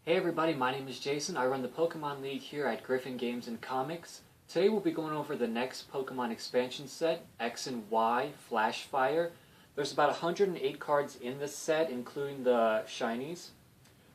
Hey everybody, my name is Jason. I run the Pokemon League here at Griffin Games and Comics. Today we'll be going over the next Pokemon expansion set, X and Y Flashfire. There's about 108 cards in this set, including the shinies.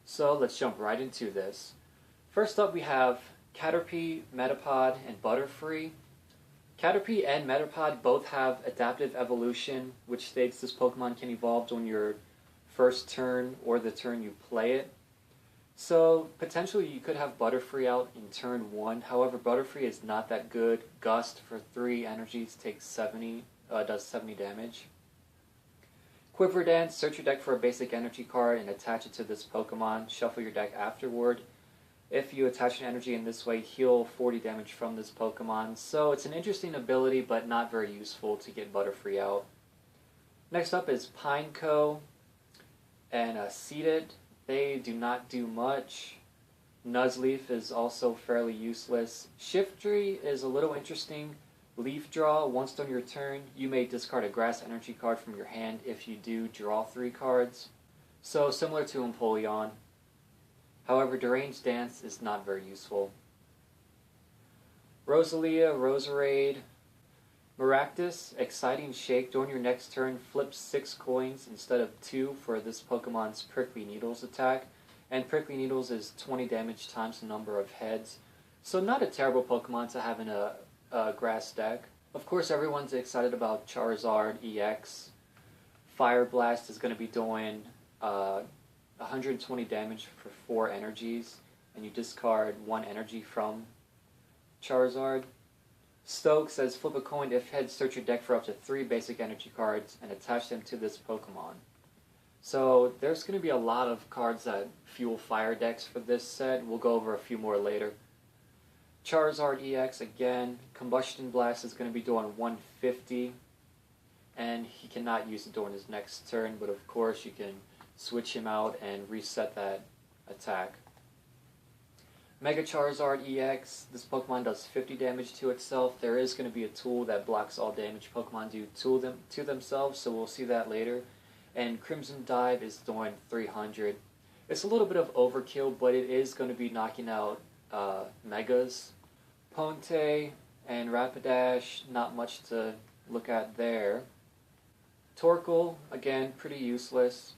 So let's jump right into this. First up we have Caterpie, Metapod, and Butterfree. Caterpie and Metapod both have adaptive evolution, which states this Pokemon can evolve on your first turn or the turn you play it. So potentially you could have Butterfree out in turn 1. However, Butterfree is not that good. Gust for 3 energies does 70 damage. Quiver Dance, search your deck for a basic energy card and attach it to this Pokemon. Shuffle your deck afterward. If you attach an energy in this way, heal 40 damage from this Pokemon. So it's an interesting ability, but not very useful to get Butterfree out. Next up is Pineco and Seeded. They do not do much. Nuzleaf is also fairly useless. Shiftry is a little interesting. Leaf Draw, once on your turn, you may discard a grass energy card from your hand. If you do, draw 3 cards. So similar to Empoleon. However, Deranged Dance is not very useful. Rosalia, Roserade, Maractus, Exciting Shake. During your next turn, flip 6 coins instead of 2 for this Pokemon's Prickly Needles attack. And Prickly Needles is 20 damage times the number of heads. So not a terrible Pokemon to have in a grass deck. Of course, everyone's excited about Charizard EX. Fire Blast is going to be doing 120 damage for 4 energies. And you discard 1 energy from Charizard. Stoke says flip a coin. If heads, search your deck for up to 3 basic energy cards and attach them to this Pokemon. So there's going to be a lot of cards that fuel fire decks for this set. We'll go over a few more later. Charizard EX again. Combustion Blast is going to be doing 150. And he cannot use it during his next turn, but of course you can switch him out and reset that attack. Mega Charizard EX, this Pokemon does 50 damage to itself. There is going to be a tool that blocks all damage Pokemon do to themselves, so we'll see that later. And Crimson Dive is doing 300. It's a little bit of overkill, but it is going to be knocking out Megas. Ponte and Rapidash, not much to look at there. Torkoal, again, pretty useless.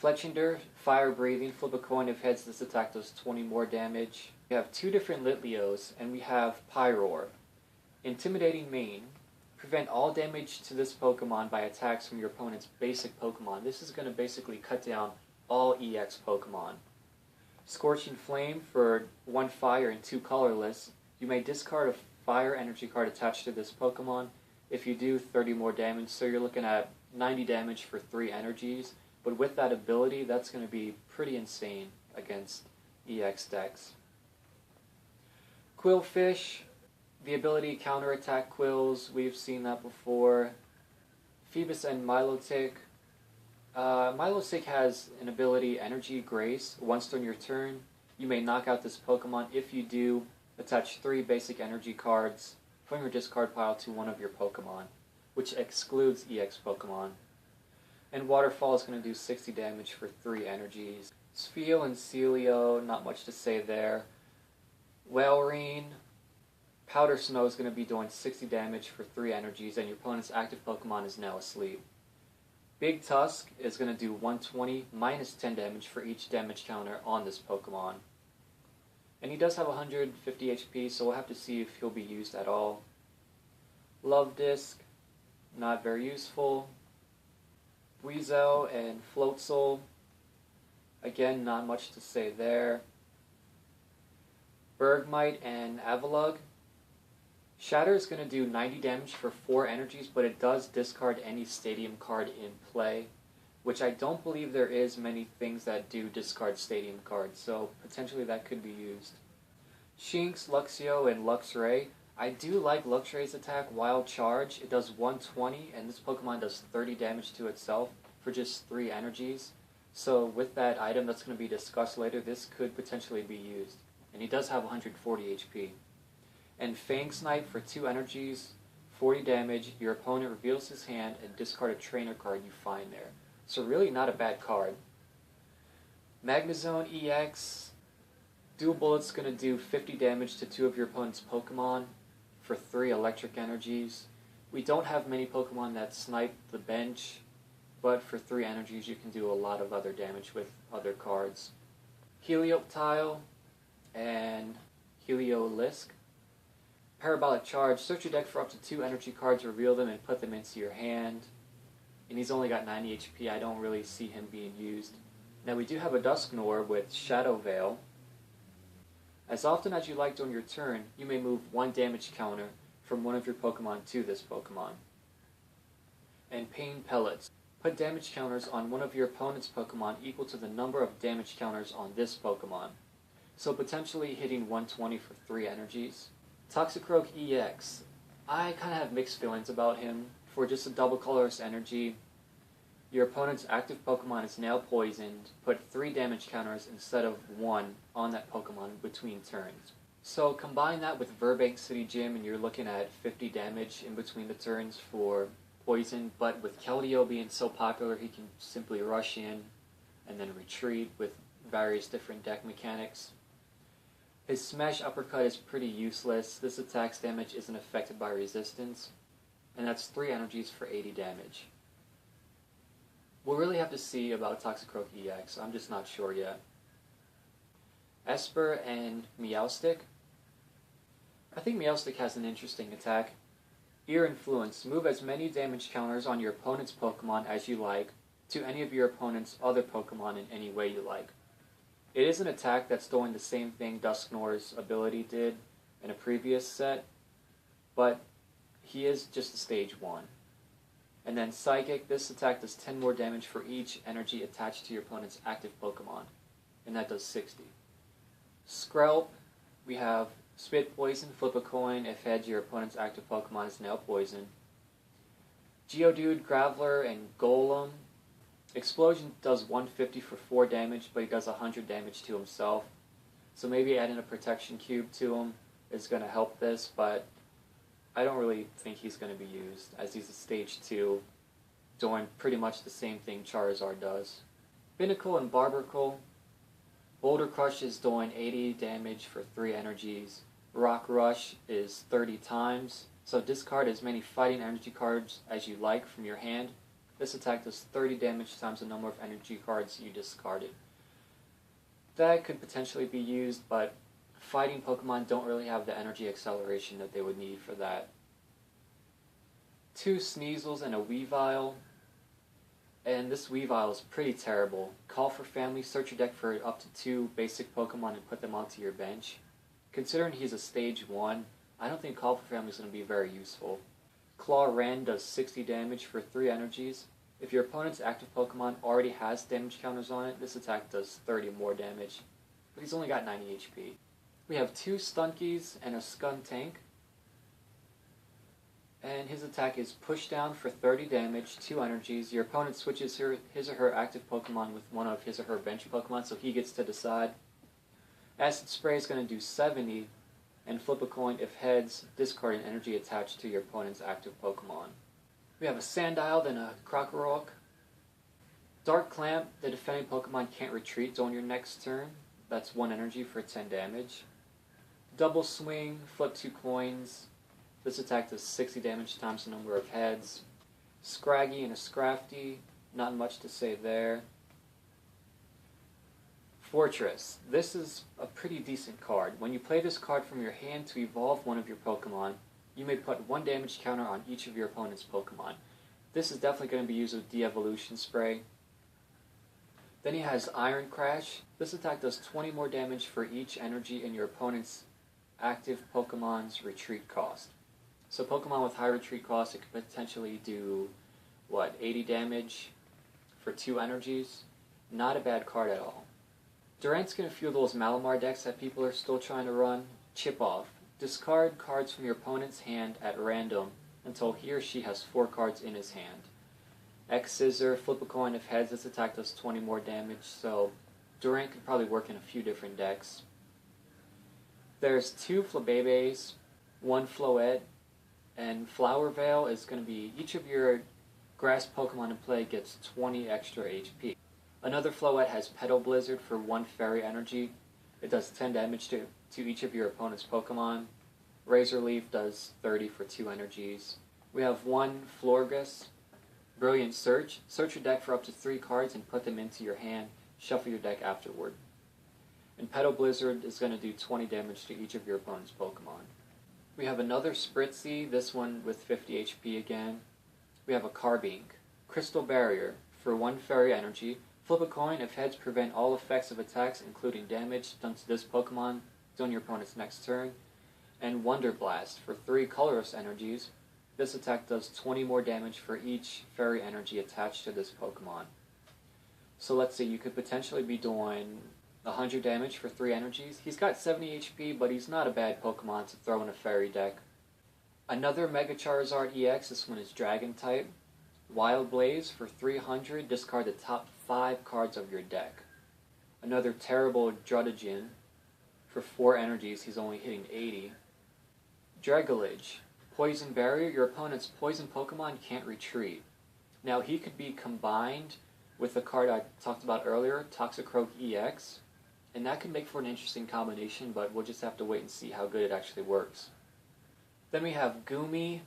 Fletchinder, Fire Breathing, flip a coin. If heads, this attack does 20 more damage. We have 2 different Litleos, and we have Pyroar. Intimidating Mane. Prevent all damage to this Pokemon by attacks from your opponent's basic Pokemon. This is going to basically cut down all EX Pokemon. Scorching Flame for 1 fire and 2 colorless. You may discard a fire energy card attached to this Pokemon. If you do, 30 more damage, so you're looking at 90 damage for 3 energies. But with that ability, that's going to be pretty insane against EX decks. Quillfish, the ability counterattack Quills, we've seen that before. Phoebus and Milotic. Milotic has an ability Energy Grace. Once on your turn, you may knock out this Pokemon. If you do, attach 3 basic energy cards from your discard pile to one of your Pokemon, which excludes EX Pokemon. And Waterfall is going to do 60 damage for 3 energies. Spheal and Celio, not much to say there. Whalrene, Powder Snow is going to be doing 60 damage for 3 energies, and your opponent's active Pokemon is now asleep. Big Tusk is going to do 120 minus 10 damage for each damage counter on this Pokemon. And he does have 150 HP, so we'll have to see if he'll be used at all. Love Disc, not very useful. Weezile and Floatzel, again, not much to say there. Bergmite and Avalugg. Shatter is going to do 90 damage for 4 energies, but it does discard any Stadium card in play, which I don't believe there is many things that do discard Stadium cards, so potentially that could be used. Shinx, Luxio, and Luxray. I do like Luxray's attack, Wild Charge. It does 120, and this Pokemon does 30 damage to itself for just 3 energies. So with that item that's going to be discussed later, this could potentially be used. And he does have 140 HP. And Fang Snipe for 2 energies, 40 damage. Your opponent reveals his hand and discard a trainer card you find there. So really not a bad card. Magnezone EX, dual bullet's going to do 50 damage to 2 of your opponent's Pokemon for 3 electric energies. We don't have many Pokemon that snipe the bench, but for 3 energies you can do a lot of other damage with other cards. Helioptile and Heliolisk. Parabolic Charge. Search your deck for up to 2 energy cards, reveal them, and put them into your hand. And he's only got 90 HP. I don't really see him being used. Now we do have a Dusknoir with Shadow Veil. As often as you like during your turn, you may move 1 damage counter from one of your Pokemon to this Pokemon. And Pain Pellets. Put damage counters on one of your opponent's Pokemon equal to the number of damage counters on this Pokemon. So potentially hitting 120 for 3 energies. Toxicroak EX. I kind of have mixed feelings about him. For just a double colorless energy, your opponent's active Pokemon is now poisoned. Put 3 damage counters instead of 1 on that Pokemon between turns. So combine that with Burbank City Gym and you're looking at 50 damage in between the turns for poison, but with Keldeo being so popular, he can simply rush in and then retreat with various different deck mechanics. His Smash Uppercut is pretty useless. This attack's damage isn't affected by resistance, and that's 3 energies for 80 damage. We'll really have to see about Toxicroak EX. I'm just not sure yet. Esper and Meowstic. I think Meowstic has an interesting attack. Ear Influence. Move as many damage counters on your opponent's Pokemon as you like to any of your opponent's other Pokemon in any way you like. It is an attack that's doing the same thing Dusknoir's ability did in a previous set, but he is just a stage 1. And then Psychic, this attack does 10 more damage for each energy attached to your opponent's active Pokemon, and that does 60. Skrelp, we have Spit Poison, flip a coin, if heads your opponent's active Pokemon is now poisoned. Geodude, Graveler, and Golem. Explosion does 150 for 4 damage, but he does 100 damage to himself. So maybe adding a protection cube to him is going to help this, but I don't really think he's going to be used, as he's a stage 2, doing pretty much the same thing Charizard does. Binnacle and Barbarcle. Boulder Crush is doing 80 damage for 3 energies. Rock Rush is 30 times, so discard as many fighting energy cards as you like from your hand. This attack does 30 damage times the number of energy cards you discarded. That could potentially be used, but fighting Pokemon don't really have the energy acceleration that they would need for that. 2 Sneasels and a Weavile. And this Weavile is pretty terrible. Call for family, search your deck for up to 2 basic Pokemon and put them onto your bench. Considering he's a stage 1, I don't think Call for Family is going to be very useful. Claw Rend does 60 damage for 3 energies. If your opponent's active Pokemon already has damage counters on it, this attack does 30 more damage. But he's only got 90 HP. We have 2 Stunkies and a Skuntank. And his attack is Push Down for 30 damage, 2 energies. Your opponent switches his or her active Pokemon with one of his or her bench Pokemon, so he gets to decide. Acid Spray is going to do 70, and flip a coin if heads, discard an energy attached to your opponent's active Pokemon. We have a Sandile, then a Krokorok. Dark Clamp, the defending Pokemon can't retreat on your next turn. That's 1 energy for 10 damage. Double Swing, flip 2 coins. This attack does 60 damage times the number of heads. Scraggy and a Scrafty, not much to say there. Fortress. This is a pretty decent card. When you play this card from your hand to evolve one of your Pokemon, you may put 1 damage counter on each of your opponent's Pokemon. This is definitely going to be used with De-Evolution Spray. Then he has Iron Crash. This attack does 20 more damage for each energy in your opponent's active Pokemon's retreat cost. So Pokemon with high retreat cost, it could potentially do, 80 damage for 2 energies? Not a bad card at all. Durant's going to fuel those Malamar decks that people are still trying to run. Chip Off. Discard cards from your opponent's hand at random until he or she has 4 cards in his hand. X-Scissor, flip a coin if heads, this attack does 20 more damage, so Durant could probably work in a few different decks. There's 2 Flabébés, 1 Floette, and Flower Veil is going to be, each of your grass Pokemon in play gets 20 extra HP. Another Floette has Petal Blizzard for 1 fairy energy. It does 10 damage to each of your opponent's Pokemon. Razor Leaf does 30 for 2 energies. We have 1 Florges, Brilliant Search. Search your deck for up to 3 cards and put them into your hand. Shuffle your deck afterward. And Petal Blizzard is going to do 20 damage to each of your opponent's Pokemon. We have another Spritzy, this one with 50 HP again. We have a Carbink, Crystal Barrier for 1 fairy energy. Flip a coin. If heads, prevent all effects of attacks, including damage done to this Pokemon during your opponent's next turn. And Wonder Blast for 3 colorless energies. This attack does 20 more damage for each fairy energy attached to this Pokemon. So let's see, you could potentially be doing 100 damage for 3 energies. He's got 70 HP, but he's not a bad Pokemon to throw in a fairy deck. Another Mega Charizard EX, this one is Dragon type. Wild Blaze for 300, discard the top 5 cards of your deck. Another Terrible Druddigon for 4 energies, he's only hitting 80. Dragalge, Poison Barrier, your opponent's poison Pokemon can't retreat. Now he could be combined with the card I talked about earlier, Toxicroak EX, and that could make for an interesting combination, but we'll just have to wait and see how good it actually works. Then we have Goomy,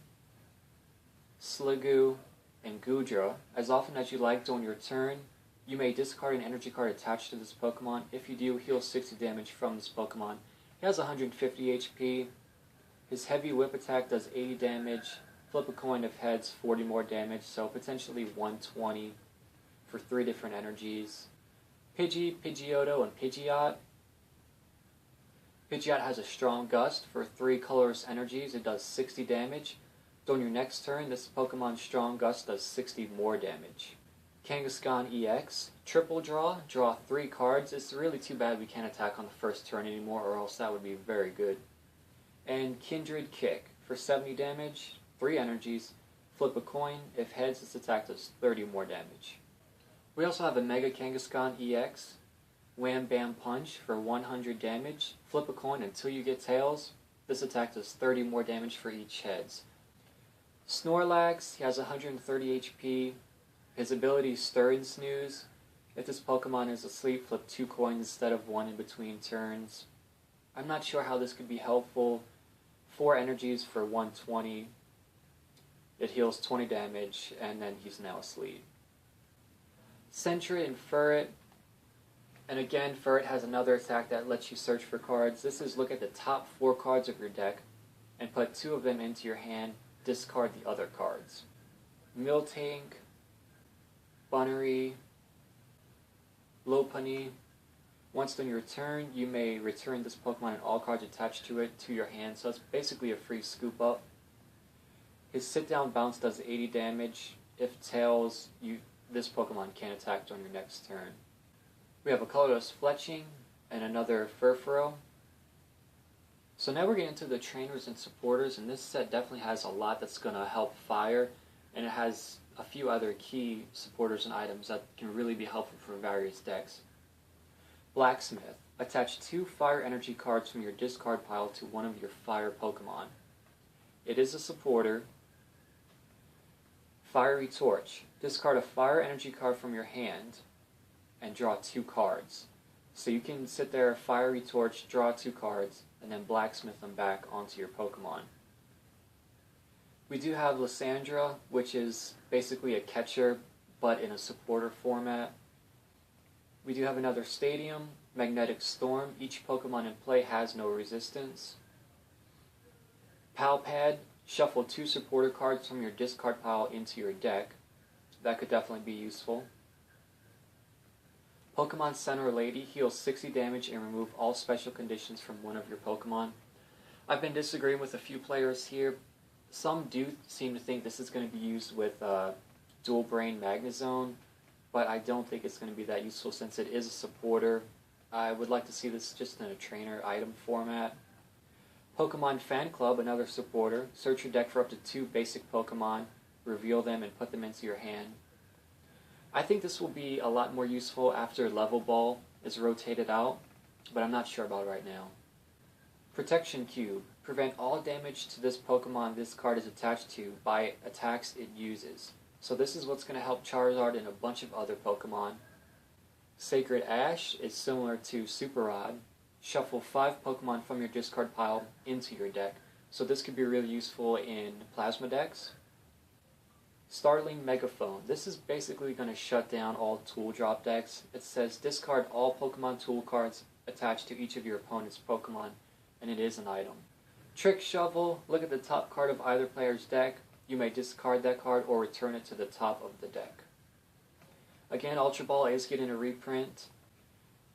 Sliggoo, and Goodra. As often as you like during your turn, you may discard an energy card attached to this Pokemon. If you do, heal 60 damage from this Pokemon. He has 150 HP. His Heavy Whip attack does 80 damage. Flip a coin if heads, 40 more damage, so potentially 120 for 3 different energies. Pidgey, Pidgeotto, and Pidgeot. Pidgeot has a Strong Gust for 3 colorless energies. It does 60 damage. During your next turn, this Pokemon's Strong Gust does 60 more damage. Kangaskhan EX, Triple Draw, draw 3 cards. It's really too bad we can't attack on the first turn anymore, or else that would be very good. And Kindred Kick, for 70 damage, 3 energies. Flip a coin. If heads, this attack does 30 more damage. We also have a Mega Kangaskhan EX, Wham Bam Punch for 100 damage. Flip a coin until you get tails. This attack does 30 more damage for each heads. Snorlax, he has 130 HP. His ability is Stir and Snooze. If this Pokemon is asleep, flip 2 coins instead of 1 in between turns. I'm not sure how this could be helpful. 4 energies for 120. It heals 20 damage, and then he's now asleep. Sentret and Furret. And again, Furret has another attack that lets you search for cards. This is look at the top 4 cards of your deck and put 2 of them into your hand. Discard the other cards. Miltank, Bunnery, Lopunny. Once on your turn, you may return this Pokemon and all cards attached to it to your hand, so it's basically a free scoop up. His sit-down bounce does 80 damage. If tails, this Pokemon can't attack during your next turn. We have a colorless Fletching and another Furfurrow. So now we're getting into the trainers and supporters, and this set definitely has a lot that's going to help fire, and it has a few other key supporters and items that can really be helpful for various decks. Blacksmith. Attach 2 fire energy cards from your discard pile to one of your fire Pokemon. It is a supporter. Fiery Torch. Discard a fire energy card from your hand and draw 2 cards. So you can sit there, Fiery Torch, draw 2 cards, and then Blacksmith them back onto your Pokemon. We do have Lysandra, which is basically a catcher, but in a supporter format. We do have another Stadium, Magnetic Storm. Each Pokemon in play has no resistance. Palpad. Shuffle 2 supporter cards from your discard pile into your deck. That could definitely be useful. Pokemon Center Lady. Heals 60 damage and remove all special conditions from one of your Pokemon. I've been disagreeing with a few players here. Some do seem to think this is going to be used with Dual Brain Magnezone, but I don't think it's going to be that useful since it is a supporter. I would like to see this just in a trainer item format. Pokemon Fan Club, another supporter. Search your deck for up to 2 basic Pokemon, reveal them, and put them into your hand. I think this will be a lot more useful after Level Ball is rotated out, but I'm not sure about it right now. Protection Cube. Prevent all damage to this Pokemon this card is attached to by attacks it uses. So this is what's going to help Charizard and a bunch of other Pokemon. Sacred Ash is similar to Super Rod. Shuffle 5 Pokemon from your discard pile into your deck. So this could be really useful in Plasma decks. Starling Megaphone. This is basically going to shut down all tool drop decks. It says discard all Pokemon tool cards attached to each of your opponent's Pokemon, and it is an item. Trick Shovel. Look at the top card of either player's deck. You may discard that card or return it to the top of the deck. Again, Ultra Ball is getting a reprint.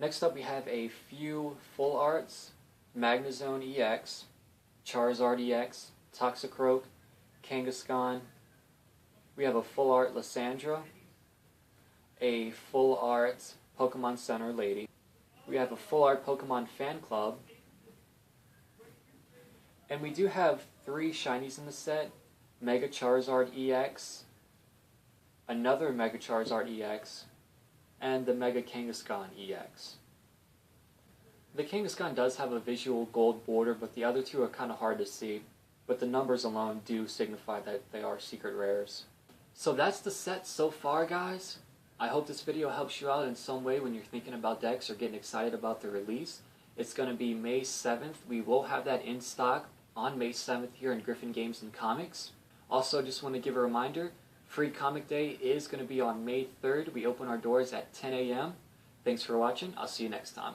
Next up we have a few full arts. Magnezone EX, Charizard EX, Toxicroak, Kangaskhan. We have a full art Lysandra, a full art Pokemon Center Lady. We have a full art Pokemon Fan Club. And we do have 3 shinies in the set. Mega Charizard EX, another Mega Charizard EX, and the Mega Kangaskhan EX. The Kangaskhan does have a visual gold border, but the other 2 are kind of hard to see. But the numbers alone do signify that they are secret rares. So that's the set so far, guys. I hope this video helps you out in some way when you're thinking about decks or getting excited about the release. It's going to be May 7th. We will have that in stock on May 7th here in Griffin Games and Comics. Also, just want to give a reminder, Free Comic Day is going to be on May 3rd. We open our doors at 10 a.m. Thanks for watching. I'll see you next time.